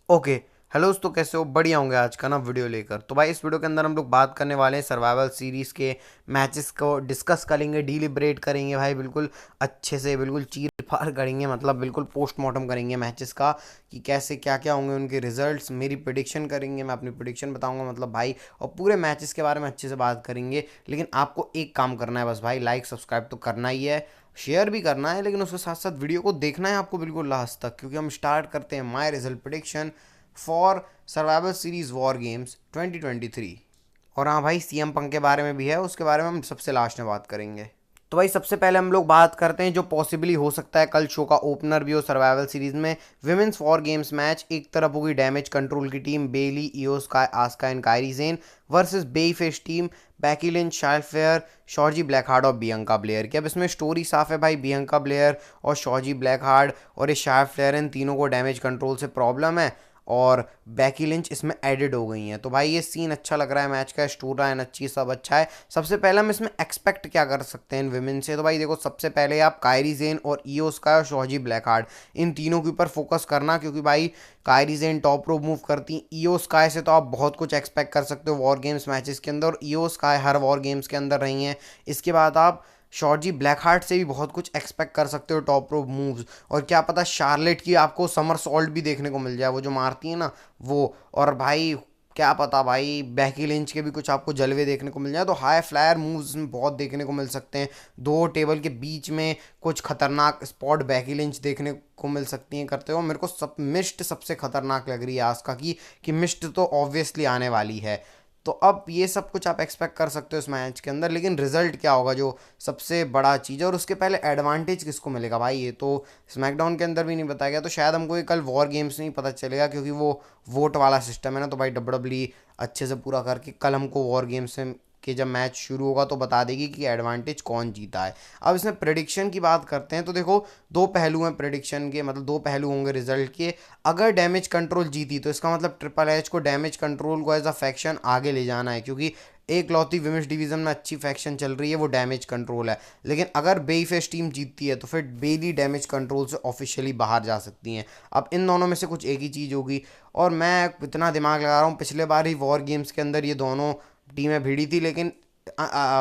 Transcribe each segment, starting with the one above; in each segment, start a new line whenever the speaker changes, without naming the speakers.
Okay. Hello दोस्तों, कैसे हो? बढ़िया होंगे आज का ना वीडियो लेकर। तो भाई इस वीडियो के अंदर हम लोग बात करने वाले हैं सर्वाइवल सीरीज़ के मैचेस को डिस्कस करेंगे, डिलिब्रेट करेंगे भाई, बिल्कुल अच्छे से, बिल्कुल चीर फाड़ करेंगे, मतलब बिल्कुल पोस्टमार्टम करेंगे मैचेस का कि कैसे क्या क्या होंगे उनके रिजल्ट्स। मेरी प्रिडिक्शन करेंगे, मैं अपनी प्रिडिक्शन बताऊंगा मतलब भाई, और पूरे मैचेस के बारे में अच्छे से बात करेंगे। लेकिन आपको एक काम करना है बस भाई, लाइक सब्सक्राइब तो करना ही है, शेयर भी करना है, लेकिन उसके साथ साथ वीडियो को देखना है आपको बिल्कुल लास्ट तक, क्योंकि हम स्टार्ट करते हैं my result prediction for survival series war games 2023। और हाँ भाई, सीएम पंक के बारे में भी है, उसके बारे में हम सबसे लास्ट में बात करेंगे। तो भाई सबसे पहले हम लोग बात करते हैं जो पॉसिबली हो सकता है कल शो का ओपनर भी हो सर्वाइवल सीरीज में। विमेंस वॉर गेम्स मैच, एक तरफ होगी डैमेज कंट्रोल की team Bayley, Iyo Sky, Asuka and Kairi Sane versus babyface team Becky Lynch, Charlotte Flair, Shotzi Blackheart और बियंका ब्लेयर की। अब इसमें स्टोरी साफ है भाई, बियंका ब्लेयर और शॉर्जी ब्लैकहार्ड और ये शार्ल फ्लेयर, इन तीनों को डैमेज कंट्रोल से प्रॉब्लम है और बैकी लिंच इसमें एडिड हो गई हैं। तो भाई ये सीन अच्छा लग रहा है मैच का, स्टोरी लाइन अच्छी, सब अच्छा है। सबसे पहले हम इसमें एक्सपेक्ट क्या कर सकते हैं इन विमेन से? तो भाई देखो, सबसे पहले आप कायरी जेन और ईओ स्काई और शॉर्जी ब्लैकहार्ट, इन तीनों के ऊपर फोकस करना, क्योंकि भाई कायरी जेन टॉप रोप मूव करती हैं। ईओ स्काई से तो आप बहुत कुछ एक्सपेक्ट कर सकते हो वॉर गेम्स मैचेस के अंदर, और ईओ स्काई हर वॉर गेम्स के अंदर रही हैं। इसके बाद आप शॉर्जी ब्लैक हार्ट से भी बहुत कुछ एक्सपेक्ट कर सकते हो टॉप रोप मूव्स, और क्या पता शार्लेट की आपको समर सॉल्ट भी देखने को मिल जाए, वो जो मारती है ना वो। और भाई क्या पता भाई बैकी लिंच के भी कुछ आपको जलवे देखने को मिल जाए, तो हाई फ्लायर मूव्स में बहुत देखने को मिल सकते हैं। दो टेबल के बीच में कुछ खतरनाक स्पॉट बैकी लिंच देखने को मिल सकती हैं करते हो। मेरे को सब मिस्ट सबसे खतरनाक लग रही है आस्का की, कि मिस्ट तो ऑब्वियसली आने वाली है। तो अब ये सब कुछ आप एक्सपेक्ट कर सकते हो इस मैच के अंदर, लेकिन रिजल्ट क्या होगा जो सबसे बड़ा चीज़ है, और उसके पहले एडवांटेज किसको मिलेगा भाई, ये तो स्मैकडाउन के अंदर भी नहीं बताया गया। तो शायद हमको ये कल वॉर गेम्स में ही पता चलेगा, क्योंकि वो वोट वाला सिस्टम है ना। तो भाई डब्ल्यू अच्छे से पूरा करके कल हमको वॉर गेम्स में कि जब मैच शुरू होगा तो बता देगी कि एडवांटेज कौन जीता है। अब इसमें प्रेडिक्शन की बात करते हैं, तो देखो दो पहलू हैं प्रेडिक्शन के, मतलब दो पहलू होंगे रिजल्ट के। अगर डैमेज कंट्रोल जीती तो इसका मतलब ट्रिपल एच को, डैमेज कंट्रोल को एज अ फैक्शन आगे ले जाना है, क्योंकि एक लौती विमेंस डिवीजन में अच्छी फैक्शन चल रही है, वो डैमेज कंट्रोल है। लेकिन अगर बेईफेस टीम जीतती है तो फिर बेली डैमेज कंट्रोल से ऑफिशियली बाहर जा सकती हैं। अब इन दोनों में से कुछ एक ही चीज़ होगी, और मैं इतना दिमाग लगा रहा हूँ, पिछले बार ही वॉर गेम्स के अंदर ये दोनों टीमें भिड़ी थी, लेकिन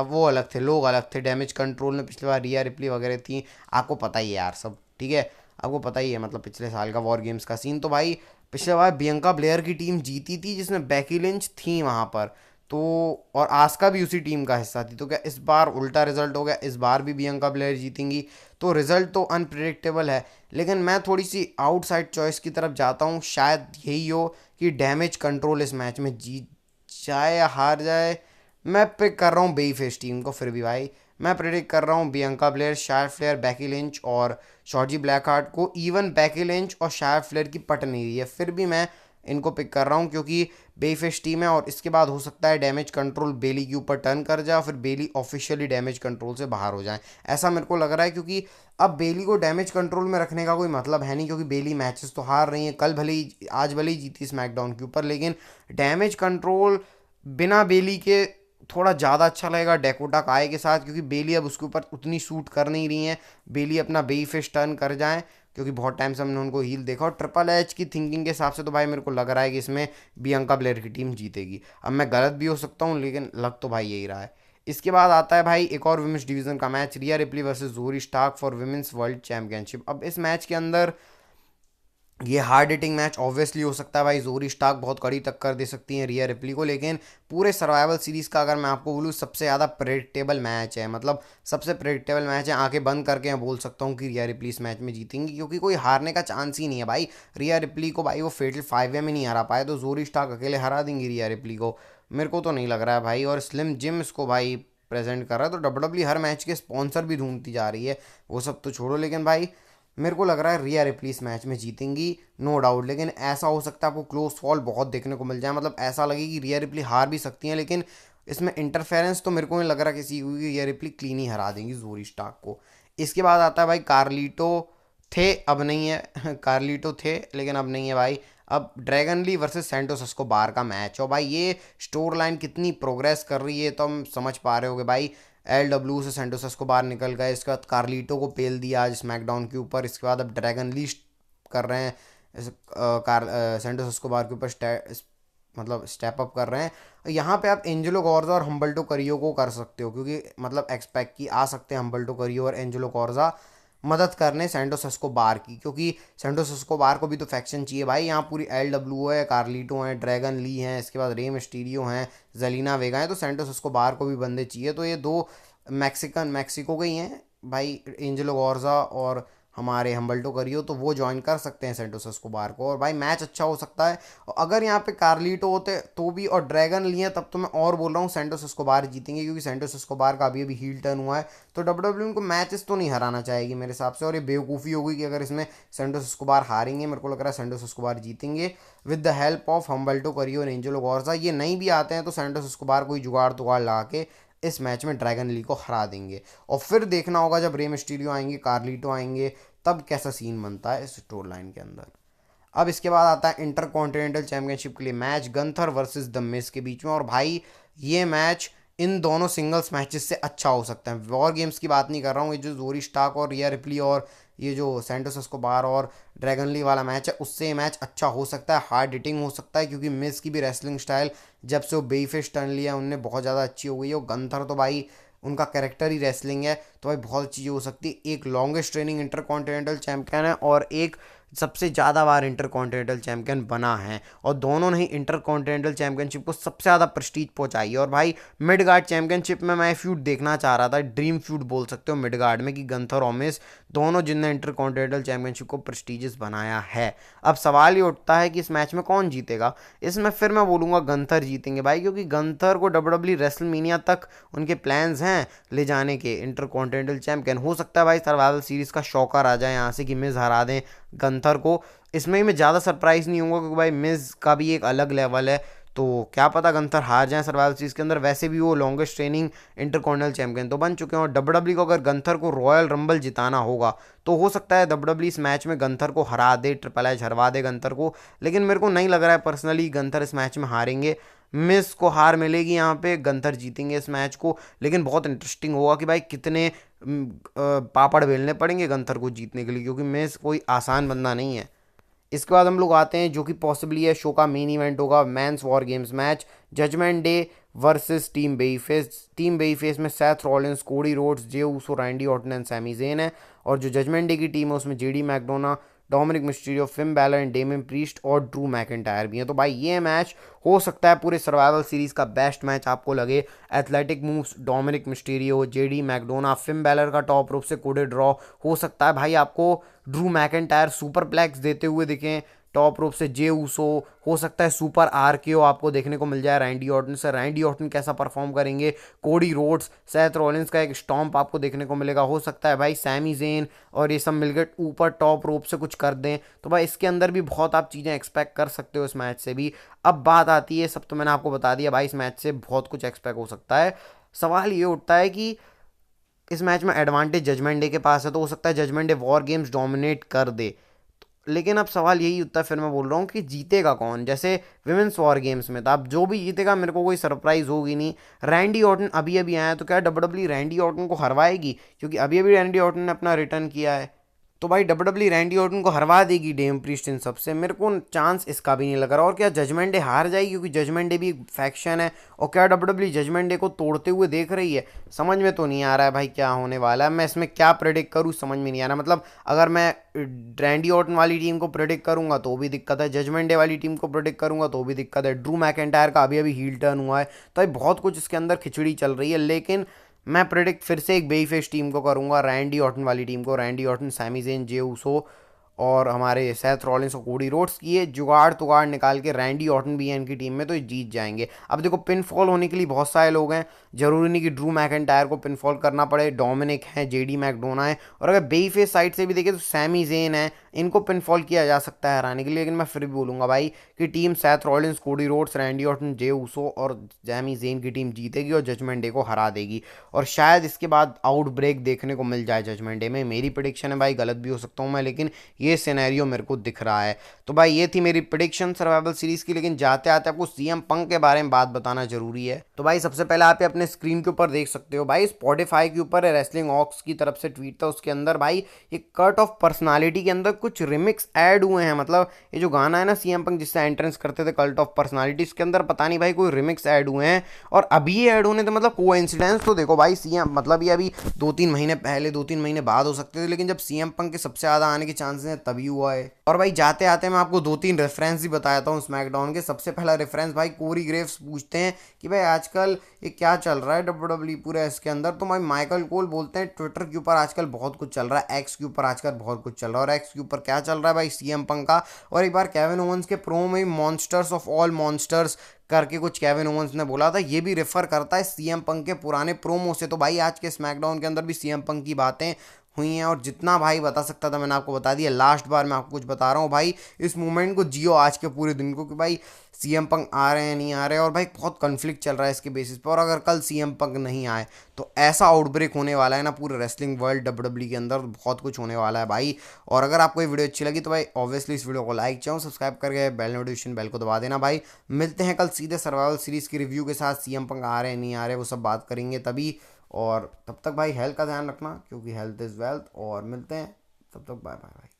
वो अलग थे, लोग अलग थे। डैमेज कंट्रोल में पिछली बार रिया रिप्ली वगैरह थी, आपको पता ही है यार सब, ठीक है, आपको पता ही है मतलब पिछले साल का वॉर गेम्स का सीन। तो भाई पिछले बार बियंका ब्लेयर की टीम जीती थी, जिसमें बैकी लिंच थी वहाँ पर, तो और आस्का भी उसी टीम का हिस्सा थी। तो क्या इस बार उल्टा रिजल्ट हो गया, इस बार भी बियंका ब्लेयर जीतेंगी? तो रिजल्ट तो अनप्रिडिक्टेबल है, लेकिन मैं थोड़ी सी आउटसाइड चॉइस की तरफ जाता हूँ। शायद यही हो कि डैमेज कंट्रोल इस मैच में जीत जाए या हार जाए। मैं पिक कर रहा हूँ बेई फेस टीम को, फिर भी भाई मैं प्रिडिक्ट कर रहा हूँ बियंका ब्लेयर, शायर फ्लेयर, बैकी लिंच और शॉर्जी ब्लैक हार्ट को। इवन बैकी लिंच और शायर फ्लेयर की पट नहीं रही है, फिर भी मैं इनको पिक कर रहा हूँ, क्योंकि बेफिश टीम है। और इसके बाद हो सकता है डैमेज कंट्रोल बेली के ऊपर टर्न कर जाए, और फिर बेली ऑफिशियली डैमेज कंट्रोल से बाहर हो जाए, ऐसा मेरे को लग रहा है। क्योंकि अब बेली को डैमेज कंट्रोल में रखने का कोई मतलब है नहीं, क्योंकि बेली मैचेस तो हार रही है, कल भले ही, आज भले ही जीती स्मैकडाउन के ऊपर, लेकिन डैमेज कंट्रोल बिना बेली के थोड़ा ज़्यादा अच्छा लगेगा डेकोटा काय के साथ, क्योंकि बेली अब उसके ऊपर उतनी सूट कर नहीं रही हैं। बेली अपना बेई फिश टर्न कर जाएं, क्योंकि बहुत टाइम से हमने उनको हील देखा। और ट्रिपल एच की थिंकिंग के हिसाब से तो भाई मेरे को लग रहा है कि इसमें बियंका ब्लेयर की टीम जीतेगी। अब मैं गलत भी हो सकता हूँ, लेकिन लग तो भाई यही रहा है। इसके बाद आता है भाई एक और विमेंस डिवीजन का match, Rhea Ripley versus Zoey Stark for women's world championship. अब इस मैच के अंदर ये हार्ड हिटिंग मैच ऑब्वियसली हो सकता है भाई, जोरी स्टार्क बहुत कड़ी टक्कर दे सकती हैं रिया रिप्ली को, लेकिन पूरे सर्वाइवल सीरीज़ का अगर मैं आपको बोलूँ सबसे ज़्यादा प्रेडिक्टेबल मैच है, मतलब सबसे प्रेडिक्टेबल मैच है। आंखें बंद करके मैं बोल सकता हूँ कि रिया रिप्ली इस मैच में जीतेंगी, क्योंकि कोई हारने का चांस ही नहीं है भाई। रिया रिप्ली को भाई वो फेटल 5 में नहीं हरा पाए, तो जोरी स्टार्क अकेले हरा देंगी रिया रिप्ली को? मेरे को तो नहीं लग रहा है भाई। और स्लिम जिम इसको भाई प्रेजेंट कर रहा है, तो डब्ल्यू हर मैच के स्पॉन्सर भी ढूंढती जा रही है, वो सब तो छोड़ो, लेकिन भाई मेरे को लग रहा है रिया रिप्ली इस मैच में जीतेंगी, नो डाउट। लेकिन ऐसा हो सकता है आपको क्लोज फॉल बहुत देखने को मिल जाए, मतलब ऐसा लगे कि रिया रिप्ली हार भी सकती हैं, लेकिन इसमें इंटरफेरेंस तो मेरे को नहीं लग रहा किसी की, रिया रिप्ली क्लीन ही हरा देंगी जोरी स्टार्क को। इसके बाद आता है भाई कार्लिटो, थे अब नहीं है कार्लिटो थे लेकिन अब नहीं है भाई। अब Dragon Lee versus Santos Escobar का मैच, और भाई ये स्टोर लाइन कितनी प्रोग्रेस कर रही है तो हम समझ पा रहे होगे भाई। LW से सेंटोस एस्कोबार निकल गए, इसके बाद कार्लिटो को पेल दिया आज स्मैकडाउन के ऊपर, इसके बाद अब ड्रैगन लीस्ट कर रहे हैं सैंटोस एस्कोबार के ऊपर मतलब स्टेप अप कर रहे हैं। यहाँ पे आप एंजेलो कॉर्जा और हम्बल्टो करियो को कर सकते हो, क्योंकि मतलब एक्सपेक्ट की आ सकते हैं हम्बल्टो करियो और एंजेलो कॉर्जा मदद करने सैंटोस एस्कोबार की, क्योंकि सैंटोस एस्कोबार को भी तो फैक्शन चाहिए भाई। यहाँ पूरी LW है, कार्लिटो हैं, ड्रैगन ली हैं, इसके बाद रे मिस्टीरियो हैं, जेलिना वेगा हैं, तो सैंटोस एस्कोबार को भी बंदे चाहिए। तो ये दो मैक्सिको के ही हैं भाई, एंजेलो गॉर्जा और हमारे हम्बल्टो करियो, तो वो ज्वाइन कर सकते हैं सैंटोस एस्कोबार को, और भाई मैच अच्छा हो सकता है। और अगर यहाँ पे कार्लिटो होते तो भी और ड्रैगन लिए, तब तो मैं और बोल रहा हूँ सैंटोस एस्कोबार जीतेंगे, क्योंकि सैंटोस एस्कोबार का अभी अभी हील टर्न हुआ है। तो WWE को मैचेस तो नहीं हराना चाहेगी मेरे हिसाब से, और ये बेवकूफ़ी होगी कि अगर इसमें सैंटोस एस्कोबार हारेंगे। मेरे को लग रहा है सैंटोस एस्कोबार जीतेंगे विद द हेल्प ऑफ हम्बल्टो करियो और एंजेलो गॉर्जा। ये नहीं भी आते हैं तो सैंटोस एस्कोबार कोई जुगाड़ तुगाड़ लगा के इस मैच में ड्रैगन ली को हरा देंगे। और फिर देखना होगा जब रे मिस्टीरियो आएंगे, कार्लिटो आएंगे, तब कैसा सीन बनता है इस स्टोर लाइन के अंदर। अब इसके बाद आता है इंटर कॉन्टिनेंटल चैंपियनशिप के लिए match, Gunther versus the miss के बीच में। और भाई ये मैच इन दोनों सिंगल्स मैचेस से अच्छा हो सकता है। वॉर गेम्स की बात नहीं कर रहा हूँ, ये जो जोरी स्टार्क और रिया रिप्ली और ये जो सैंटोस एस्कोबार और ड्रैगन ली वाला मैच है, उससे ये मैच अच्छा हो सकता है, हार्ड हिटिंग हो सकता है, क्योंकि मिस की भी रेसलिंग स्टाइल जब से वो बेफिश टर्न लिया उनने बहुत ज़्यादा अच्छी हो गई है। और गंथर तो भाई उनका कैरेक्टर ही रेसलिंग है, तो भाई बहुत चीज़ें हो सकती है। एक longest training inter continental champion है और एक सबसे ज़्यादा बार इंटर कॉन्टिनेंटल चैंपियन बना है, और दोनों ने ही इंटर कॉन्टिनेंटल चैंपियनशिप को सबसे ज़्यादा प्रेस्टीज पहुंचाई है। और भाई मिड गार्ड चैंपियनशिप में मैं फ्यूड देखना चाह रहा था, ड्रीम फ्यूड बोल सकते हो मिड गार्ड में, कि गंथर और मिस दोनों जिनने इंटर कॉन्टिनेंटल चैंपियनशिप को प्रेस्टीजियस बनाया है। अब सवाल ये उठता है कि इस मैच में कौन जीतेगा। इसमें फिर मैं बोलूँगा गंथर जीतेंगे भाई, क्योंकि गंथर को WWE रेसलमेनिया तक उनके प्लान्स हैं ले जाने के इंटर कॉन्टिनेंटल चैंपियन। हो सकता है भाई सर्वाइवल सीरीज़ का शौकर आ जाए यहाँ से कि मिस हरा दें गंथर को। इसमें मैं ज़्यादा सरप्राइज़ नहीं होऊंगा, क्योंकि भाई मिस का भी एक अलग लेवल है, तो क्या पता गंथर हार जाए सर्वाइवल सीरीज के अंदर। वैसे भी वो लॉन्गेस्ट ट्रेनिंग इंटरकॉन्टिनेंटल चैंपियन तो बन चुके हैं, और WWE को अगर गंथर को रॉयल रंबल जिताना होगा तो हो सकता है WWE इस मैच में गंथर को हरा दे, ट्रिपल एच हरवा दे गंथर को। लेकिन मेरे को नहीं लग रहा है पर्सनली गंथर इस मैच में हारेंगे, मिस को हार मिलेगी यहाँ पे, गंथर जीतेंगे इस मैच को। लेकिन बहुत इंटरेस्टिंग होगा कि भाई कितने पापड़ बेलने पड़ेंगे गंथर को जीतने के लिए, क्योंकि मिस कोई आसान बंदा नहीं है। इसके बाद हम लोग आते हैं जो कि पॉसिबली है शो का मेन इवेंट होगा, men's war games match, Judgment Day versus team babyface. Team babyface में Seth Rollins, Cody Rhodes, Jey Uso, Randy Orton and Sami Zayn है। और जो जजमेंट डे की टीम है उसमें JD McDonagh, Dominik Mysterio, Finn Balor and Damian Priest और Drew McIntyre भी हैं। तो भाई ये मैच हो सकता है पूरे सर्वाइवल सीरीज का बेस्ट मैच आपको लगे। Athletic moves, Dominik Mysterio, JD McDonagh, Finn Balor का टॉप रोप से कोडेड ड्रॉ, हो सकता है भाई आपको ड्रू मैकिंटायर सुपर प्लेक्स देते हुए दिखें टॉप रोप से, जे ऊसो हो सकता है सुपर आरकेओ आपको देखने को मिल जाए रैंडी ऑर्टन से। रैंडी ऑर्टन कैसा परफॉर्म करेंगे, कोडी रोड्स, सेथ रॉलिंस का एक स्टॉम्प आपको देखने को मिलेगा। हो सकता है भाई सैमी ज़ेन और ये सब मिलकर ऊपर टॉप रोप से कुछ कर दें। तो भाई इसके अंदर भी बहुत आप चीज़ें एक्सपेक्ट कर सकते हो इस मैच से भी। अब बात आती है, सब तो मैंने आपको बता दिया भाई, इस मैच से बहुत कुछ एक्सपेक्ट हो सकता है। सवाल ये उठता है कि इस मैच में एडवांटेज जजमेंट डे के पास है, तो हो सकता है Judgment Day War Games dominate कर दे। लेकिन अब सवाल यही होता है, फिर मैं बोल रहा हूँ कि जीतेगा कौन। जैसे विमेंस वॉर गेम्स में था, अब जो भी जीतेगा मेरे को कोई सरप्राइज होगी नहीं। रैंडी ऑर्टन अभी अभी आया, तो क्या WWE रैंडी ऑर्टन को हरवाएगी, क्योंकि अभी अभी रैंडी ऑर्टन ने अपना रिटर्न किया है। तो भाई WWE रैंडी ऑर्टन को हरवा देगी डेम प्रीस्ट इन सबसे, मेरे को चांस इसका भी नहीं लग रहा। और क्या जजमेंट डे हार जाएगी, क्योंकि जजमेंट डे भी फैक्शन है। और क्या WWE जजमेंट डे को तोड़ते हुए देख रही है, समझ में तो नहीं आ रहा है भाई क्या होने वाला है। मैं इसमें क्या प्रेडिक्ट करूँ समझ में नहीं आ रहा। मतलब अगर मैं रैंडी ऑर्टन वाली टीम को प्रेडिक्ट करूंगा तो भी दिक्कत है, जजमेंट डे वाली टीम को प्रेडिक्ट करूंगा तो भी दिक्कत है, ड्रू मैकिंटायर का अभी अभी हील टर्न हुआ है। तो भाई बहुत कुछ इसके अंदर खिचड़ी चल रही है। लेकिन मैं प्रेडिक्ट फिर से एक बेईफेस टीम को करूंगा, रैंडी ऑर्टन वाली टीम को। रैंडी ऑर्टन, सैमी ज़ेन, जे ऊसो और हमारे सेथ रॉलिंस और कोडी रोड्स की ये जुगाड़ तुगाड़ निकाल के, रैंडी ऑर्टन भी है इनकी टीम में, तो ये जीत जाएंगे। अब देखो पिन फॉल होने के लिए बहुत सारे लोग हैं, जरूरी नहीं कि ड्रू मैकिंटायर को पिन फॉल करना पड़े। डोमिनिक है, जेडी मैकडोना है, और अगर बेईफेस साइड से भी देखें तो सैमी ज़ेन है, इनको पिन फॉल किया जा सकता है हराने के लिए। लेकिन मैं फिर भी बोलूँगा भाई कि team Seth Rollins, Cody Rhodes, Randy Orton, Jey Uso और सैमी ज़ेन की टीम जीतेगी और जजमेंट डे को हरा देगी। और शायद इसके बाद आउट ब्रेक देखने को मिल जाए जजमेंट डे में। मेरी प्रेडिक्शन है भाई, गलत भी हो सकता हूँ मैं, लेकिन ये सिनेरियो मेरे को दिख रहा है। तो भाई ये थी मेरी प्रेडिक्शन सर्वाइवल सीरीज की। लेकिन जाते आते आपको CM पंक के बारे में बात बताना जरूरी है। तो भाई सबसे पहले आप अपने स्क्रीन के ऊपर देख सकते हो भाई, स्पॉटिफाई के ऊपर रेसलिंग ऑक्स की तरफ से ट्वीट था, उसके अंदर भाई ये कट ऑफ पर्सनालिटी के अंदर कुछ कुछ रिमिक्स ऐड हुए हैं। मतलब ये जो गाना है ना सीएम पंक जिससे एंट्रेंस करते थे कल्ट ऑफ पर्सनालिटी, इसके अंदर पता नहीं भाई कोई रिमिक्स ऐड हुए हैं और अभी ये ऐड होने थे। मतलब कोइंसिडेंस तो देखो भाई, सीएम मतलब ये अभी 2-3 महीने पहले 2-3 महीने बाद हो सकते थे, लेकिन जब सीएम पंक के सबसे ज्यादा आने के चांसेस हैं तभी हुआ है। और भाई जाते आते मैं आपको 2-3 रेफरेंस ही बताता हूँ स्मैकडाउन के। सबसे पहला रेफरेंस भाई कोरी ग्रेव्स पूछते हैं कि भाई आजकल ये क्या चल रहा है डब्ल्यूडब्ल्यूई पूरे इसके अंदर, तो भाई माइकल कोल बोलते हैं ट्विटर के ऊपर आजकल बहुत कुछ चल रहा है, एक्स के ऊपर आजकल बहुत कुछ चल रहा है। और एक्स के ऊपर क्या चल रहा है भाई, सीएम पंक का। और एक बार केविन ओवंस के प्रोमो में मॉन्स्टर्स ऑफ ऑल मॉन्स्टर्स करके कुछ केविन ओवंस ने बोला था, ये भी रेफर करता है सीएम पंक के पुराने प्रोमो से। तो भाई आज के स्मैकडाउन के अंदर भी सीएम पंक की बातें हुई हैं और जितना भाई बता सकता था मैंने आपको बता दिया। लास्ट बार मैं आपको कुछ बता रहा हूँ भाई, इस मूवमेंट को जियो आज के पूरे दिन को कि भाई सीएम पंक आ रहे हैं नहीं आ रहे हैं। और भाई बहुत कॉन्फ्लिक्ट चल रहा है इसके बेसिस पर, और अगर कल सीएम पंक नहीं आए तो ऐसा आउटब्रेक होने वाला है ना पूरे रेसलिंग वर्ल्ड डब्ल्यूडब्ल्यूई के अंदर, बहुत कुछ होने वाला है भाई। और अगर आपको ये वीडियो अच्छी लगी तो भाई ऑब्वियसली इस वीडियो को लाइक चाहो सब्सक्राइब करके बेल नोटिफिकेशन बेल को दबा देना भाई। मिलते हैं कल सीधे सर्वाइवल सीरीज की रिव्यू के साथ, सीएम पंक आ रहे हैं नहीं आ रहे वो सब बात करेंगे तभी। और तब तक भाई हेल्थ का ध्यान रखना क्योंकि हेल्थ इज़ वेल्थ, और मिलते हैं तब तक, बाय बाय भाई।